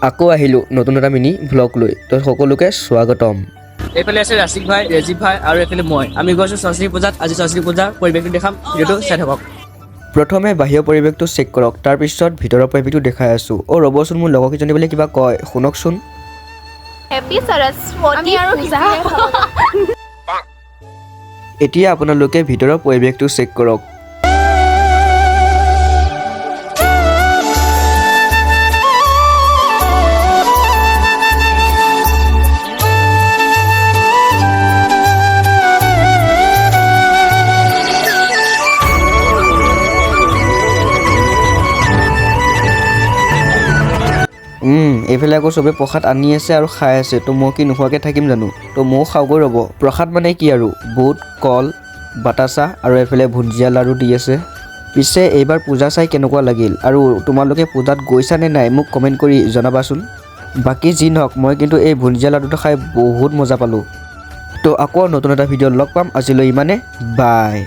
আকৌ আহিলোঁ নতুন এটা মিনি ভ্লগ লৈ তো সকলোকে স্বাগতম। এইফালে আছে ৰাছিক ভাই, ৰেজিব ভাই আৰু এইফালে মই। আমি গৈছোঁ সৰস্বতী পূজাত। আজি সৰস্বতী পূজাৰ পৰিৱেশটো দেখাম, ভিডিঅ'টো চাই থাকক। প্ৰথমে বাহিৰৰ পৰিৱেশটো চেক কৰক, তাৰপিছত ভিতৰৰ পৰিৱেশটো দেখাই আছোঁ। ৰ'বচোন, মোৰ লগৰকেইজনী বোলে কিবা কয়, শুনকচোন। হেপী সৰস্বতী পূজা। এতিয়া আপোনালোকে ভিতৰৰ পৰিৱেশটো চেক কৰক। এইফালে আকৌ চবে প্ৰসাদ আনি আছে আৰু খাই আছে। তো মই কি নোখোৱাকৈ থাকিম জানো? তো ময়ো খাওঁগৈ ৰ'ব। প্ৰসাদ মানে কি আৰু বুট, কল, বাটাচা আৰু এইফালে ভুঞ্জিয়া লাড়ু দি আছে। পিছে এইবাৰ পূজা চাই কেনেকুৱা লাগিল আৰু তোমালোকে পূজাত গৈছা নে নাই মোক কমেণ্ট কৰি জনাবাচোন। বাকী যি নহওক, মই কিন্তু এই ভুঞ্জিয়া লাড়ুটো খাই বহুত মজা পালোঁ। তো আকৌ নতুন এটা ভিডিঅ'ত লগ পাম। আজিলৈ ইমানে, বাই।